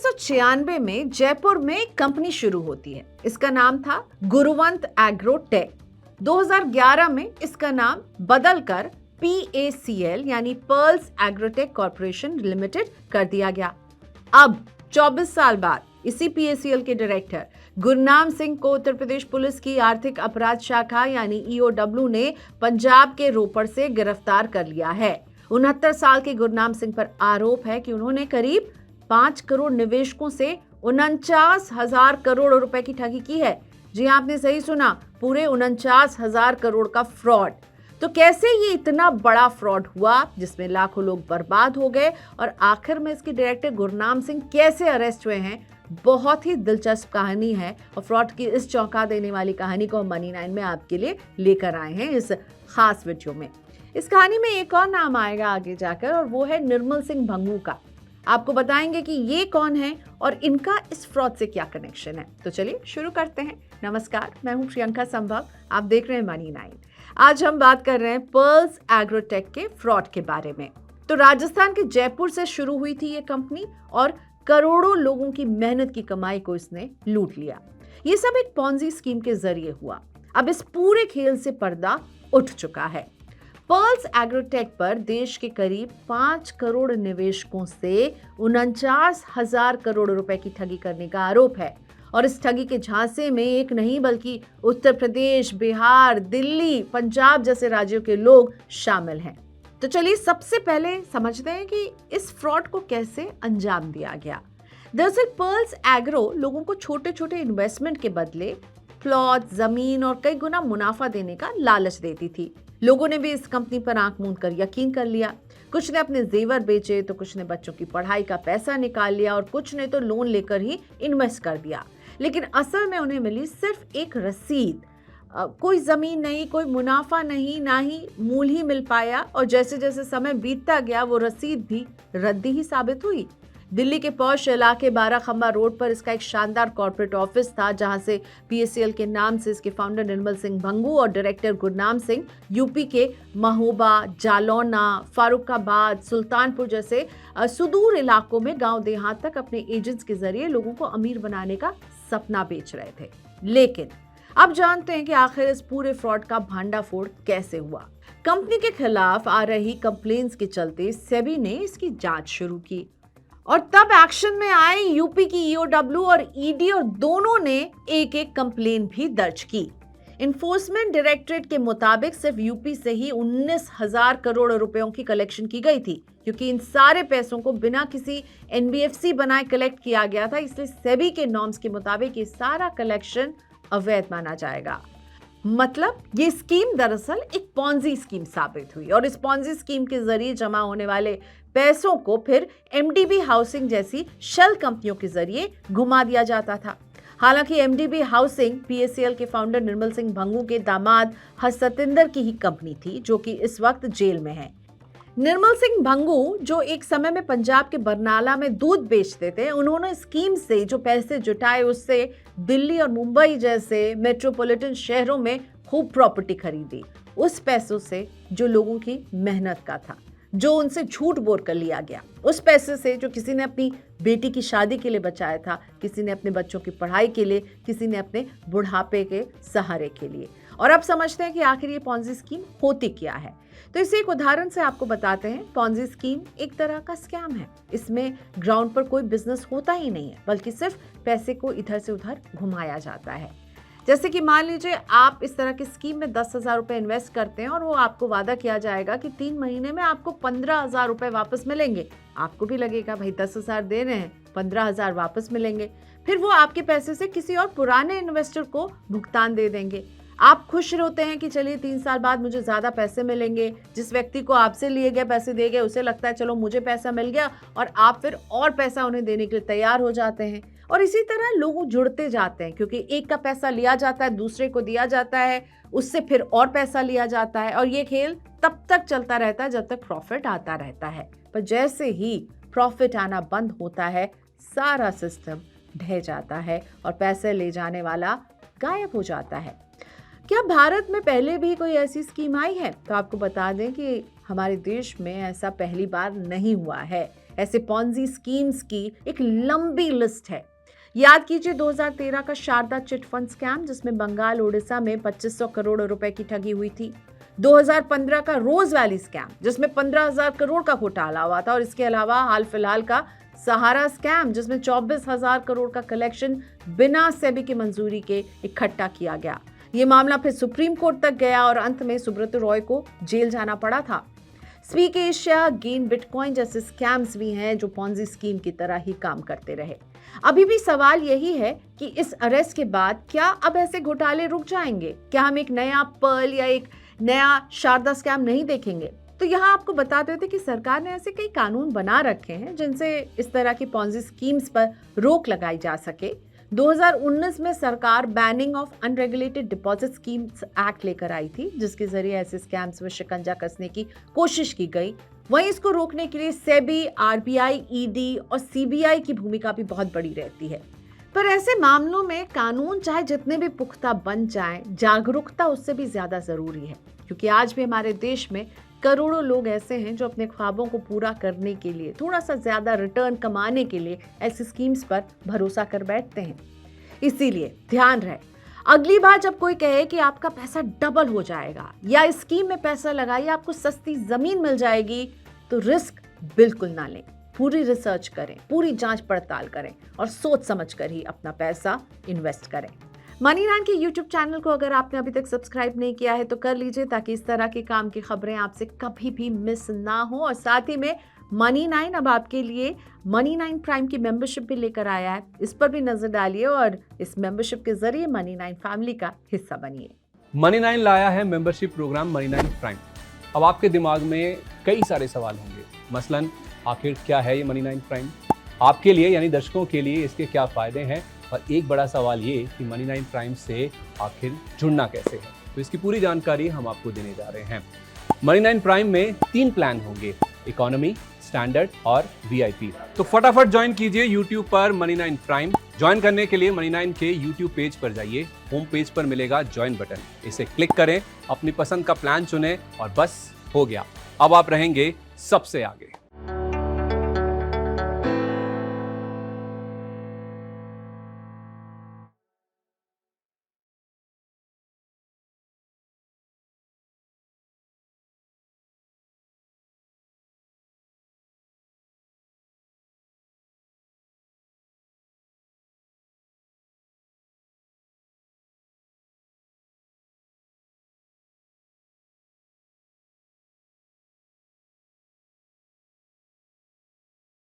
1996 में जयपुर में एक कंपनी शुरू होती है। इसका नाम था गुरुवंत एग्रोटेक। 2011 में इसका नाम बदलकर PACL यानी पर्ल्स एग्रोटेक कॉर्पोरेशन लिमिटेड कर दिया गया। अब 24 साल बाद इसी PACL के डायरेक्टर गुरनाम सिंह को उत्तर प्रदेश पुलिस की आर्थिक अपराध शाखा यानी EOW ने पंजाब के रोपड़ से गिरफ्तार कर लिया है। 69 साल के गुरनाम सिंह पर आरोप है कि उन्होंने करीब 5 करोड़ निवेशकों से 49,000 करोड़ रुपए की ठगी की है। जी आपने सही सुना, पूरे 49,000 करोड़ का फ्रॉड। तो कैसे ये इतना बड़ा फ्रॉड हुआ जिसमें लाखों लोग बर्बाद हो गए और आखिर में इसके डायरेक्टर गुरनाम सिंह कैसे अरेस्ट हुए हैं, बहुत ही दिलचस्प कहानी है। और फ्रॉड की इस चौंका देने वाली कहानी को हम मनी 9 में आपके लिए लेकर आए हैं इस खास वीडियो में। इस कहानी में एक और नाम आएगा आगे जाकर और वो है निर्मल सिंह भंगू का। आपको बताएंगे कि ये कौन है और इनका इस फ्रॉड से क्या कनेक्शन है। तो चलिए शुरू करते हैं। नमस्कार, मैं हूं प्रियंका संभव, आप देख रहे हैं मनी 9। आज हम बात कर रहे हैं पर्ल्स एग्रोटेक के फ्रॉड के बारे में। तो राजस्थान के जयपुर से शुरू हुई थी ये कंपनी और करोड़ों लोगों की मेहनत की कमाई को इसने लूट लिया। ये सब एक पॉन्जी स्कीम के जरिए हुआ। अब इस पूरे खेल से पर्दा उठ चुका है। पर्ल्स एग्रोटेक पर देश के करीब 5 करोड़ निवेशकों से 49,000 करोड़ रुपए की ठगी करने का आरोप है। और इस ठगी के झांसे में एक नहीं बल्कि उत्तर प्रदेश, बिहार, दिल्ली, पंजाब जैसे राज्यों के लोग शामिल हैं। तो चलिए सबसे पहले समझते हैं कि इस फ्रॉड को कैसे अंजाम दिया गया। दरअसल पर्ल्स एग्रो लोगों को छोटे छोटे इन्वेस्टमेंट के बदले प्लॉट, जमीन और कई गुना मुनाफा देने का लालच देती थी। लोगों ने भी इस कंपनी पर आंख मूंद कर यकीन कर लिया। कुछ ने अपने जेवर बेचे तो कुछ ने बच्चों की पढ़ाई का पैसा निकाल लिया और कुछ ने तो लोन लेकर ही इन्वेस्ट कर दिया। लेकिन असल में उन्हें मिली सिर्फ एक रसीद। कोई जमीन नहीं, कोई मुनाफा नहीं, ना ही मूल ही मिल पाया। और जैसे जैसे समय बीतता गया वो रसीद भी रद्दी ही साबित हुई। दिल्ली के पॉश इलाके 12 खंबा रोड पर इसका एक शानदार कॉर्पोरेट ऑफिस था, जहां से PACL के नाम से इसके फाउंडर निर्मल सिंह भंगू और डायरेक्टर गुरनाम सिंह यूपी के महोबा, जालौना, फारुखाबाद, सुल्तानपुर जैसे सुदूर इलाकों में गांव देहात तक अपने एजेंट्स के जरिए लोगों को अमीर बनाने का सपना बेच रहे थे। लेकिन अब जानते हैं कि आखिर इस पूरे फ्रॉड का भांडाफोड़ कैसे हुआ। कंपनी के खिलाफ आ रही कंप्लेंट्स के चलते सेबी ने इसकी जांच शुरू की और तब एक्शन में आए यूपी की EOW और ED और दोनों ने एक एक कंप्लेन भी दर्ज की। इन्फोर्समेंट डायरेक्टरेट के मुताबिक सिर्फ यूपी से ही 19,000 करोड़ रुपयों की कलेक्शन की गई थी, क्योंकि इन सारे पैसों को बिना किसी NBFC बनाए कलेक्ट किया गया था। इसलिए सेबी के नॉर्म्स के मुताबिक ये सारा कलेक्शन अवैध माना जाएगा। मतलब ये स्कीम दरअसल एक पॉन्जी स्कीम साबित हुई और इस पॉन्जी स्कीम के जरिए जमा होने वाले पैसों को फिर MDB हाउसिंग जैसी शेल कंपनियों के जरिए घुमा दिया जाता था। हालांकि MDB हाउसिंग PACL के फाउंडर निर्मल सिंह भंगू के दामाद सतिंदर की ही कंपनी थी, जो कि इस वक्त जेल में है। निर्मल सिंह भंगू, जो एक समय में पंजाब के बरनाला में दूध बेचते थे, उन्होंने स्कीम से जो पैसे जुटाए उससे दिल्ली और मुंबई जैसे मेट्रोपॉलिटन शहरों में खूब प्रॉपर्टी खरीदी। उस पैसों से जो लोगों की मेहनत का था, जो उनसे झूठ बोल कर लिया गया, उस पैसे से जो किसी ने अपनी बेटी की शादी के लिए बचाया था, किसी ने अपने बच्चों की पढ़ाई के लिए, किसी ने अपने बुढ़ापे के सहारे के लिए। और अब समझते हैं कि आखिर ये पॉन्जी स्कीम होती क्या है। तो इसे एक उदाहरण से आपको बताते हैं। पॉन्जी स्कीम एक तरह का स्कैम है। इसमें ग्राउंड पर कोई बिजनेस होता ही नहीं है, बल्कि सिर्फ पैसे को इधर से उधर घुमाया जाता है। जैसे कि मान लीजिए आप इस तरह की स्कीम में 10,000 रुपए इन्वेस्ट करते हैं और वो आपको वादा किया जाएगा कि 3 महीने में आपको 15,000 रुपए वापस मिलेंगे। आपको भी लगेगा भाई 10,000 दे रहे हैं, 15,000 वापस मिलेंगे। फिर वो आपके पैसे से किसी और पुराने इन्वेस्टर को भुगतान दे देंगे। आप खुश होते हैं कि चलिए 3 साल बाद मुझे ज्यादा पैसे मिलेंगे। जिस व्यक्ति को आपसे लिए गए पैसे दे गए उसे लगता है चलो मुझे पैसा मिल गया, और आप फिर और पैसा उन्हें देने के लिए तैयार हो जाते हैं। और इसी तरह लोग जुड़ते जाते हैं, क्योंकि एक का पैसा लिया जाता है, दूसरे को दिया जाता है, उससे फिर और पैसा लिया जाता है, और ये खेल तब तक चलता रहता है जब तक प्रॉफिट आता रहता है। पर जैसे ही प्रॉफिट आना बंद होता है, सारा सिस्टम ढह जाता है और पैसे ले जाने वाला गायब हो जाता है। क्या भारत में पहले भी कोई ऐसी स्कीम आई है? तो आपको बता दें कि हमारे देश में ऐसा पहली बार नहीं हुआ है। ऐसे पॉन्जी स्कीम्स की एक लंबी लिस्ट है। याद कीजिए 2013 का शारदा चिट फंड स्कैम, जिसमें बंगाल ओडिशा में 2500 करोड़ रुपए की ठगी हुई थी। 2015 का रोज वैली स्कैम, जिसमें 15,000 करोड़ का घोटाला हुआ था। और इसके अलावा हाल फिलहाल का सहारा स्कैम, जिसमें 24,000 करोड़ का कलेक्शन बिना सेबी की मंजूरी के इकट्ठा किया गया। ये मामला फिर सुप्रीम कोर्ट तक गया और अंत में सुब्रत रॉय को जेल जाना पड़ा था। स्पीक एशिया, गेन बिटकॉइन जैसे स्कैम्स भी हैं जो पॉन्जी स्कीम की तरह ही काम करते रहे। अभी भी सवाल यही है कि इस अरेस्ट के बाद क्या अब ऐसे घोटाले रुक जाएंगे? क्या हम एक नया पर्ल या एक नया शारदा स्कैम नहीं देखेंगे? तो यहाँ आपको बता देते कि सरकार ने ऐसे कई कानून बना रखे हैं जिनसे इस तरह की पॉन्जी स्कीम्स पर रोक लगाई जा सके। 2019 में सरकार banning of unregulated deposit schemes act लेकर आई थी, जिसके जरिए ऐसे स्कैम्स में शिकंजा कसने की कोशिश की गई। वहीं इसको रोकने के लिए सेबी, आरबीआई, ईडी और सीबीआई की भूमिका भी बहुत बड़ी रहती है। पर ऐसे मामलों में कानून चाहे जितने भी पुख्ता बन जाएं, जागरूकता उससे भी ज्यादा जरूरी है, क्योंकि आज भी हमारे देश में करोड़ों लोग ऐसे हैं जो अपने ख्वाबों को पूरा करने के लिए, थोड़ा सा ज्यादा रिटर्न कमाने के लिए ऐसी स्कीम्स पर भरोसा कर बैठते हैं। इसीलिए ध्यान रहे, अगली बार जब कोई कहे कि आपका पैसा डबल हो जाएगा या इस स्कीम में पैसा लगाइए आपको सस्ती जमीन मिल जाएगी, तो रिस्क बिल्कुल ना लें। पूरी रिसर्च करें, पूरी जांच पड़ताल करें और सोच समझ कर ही अपना पैसा इन्वेस्ट करें। मनी9 के यूट्यूब चैनल को अगर आपने अभी तक सब्सक्राइब नहीं किया है तो कर लीजिए, ताकि इस तरह के काम की खबरें आपसे कभी भी मिस ना हो। और साथ ही में मनी9 अब आपके लिए मनी9 प्राइम की मेंबरशिप भी लेकर आया है, इस पर भी नजर डालिए और इस मेंबरशिप के जरिए मनी9 फैमिली का हिस्सा बनिए। मनी9 लाया है मेंबरशिप प्रोग्राम मनी9 प्राइम। अब आपके दिमाग में कई सारे सवाल होंगे, मसलन आखिर क्या है ये मनी9 प्राइम, आपके लिए यानी दर्शकों के लिए इसके क्या फायदे हैं, और एक बड़ा सवाल ये कि मनी9 प्राइम से आखिर जुड़ना कैसे है। तो इसकी पूरी जानकारी हम आपको देने जा रहे हैं। मनी9 प्राइम में 3 प्लान होंगे, इकोनॉमी, स्टैंडर्ड और वीआईपी। तो फटाफट ज्वाइन कीजिए यूट्यूब पर मनी9 प्राइम। ज्वाइन करने के लिए मनी9 के यूट्यूब पेज पर जाइए, होम पेज पर मिलेगा ज्वाइन बटन, इसे क्लिक करें, अपनी पसंद का प्लान चुनें और बस हो गया, अब आप रहेंगे सबसे आगे।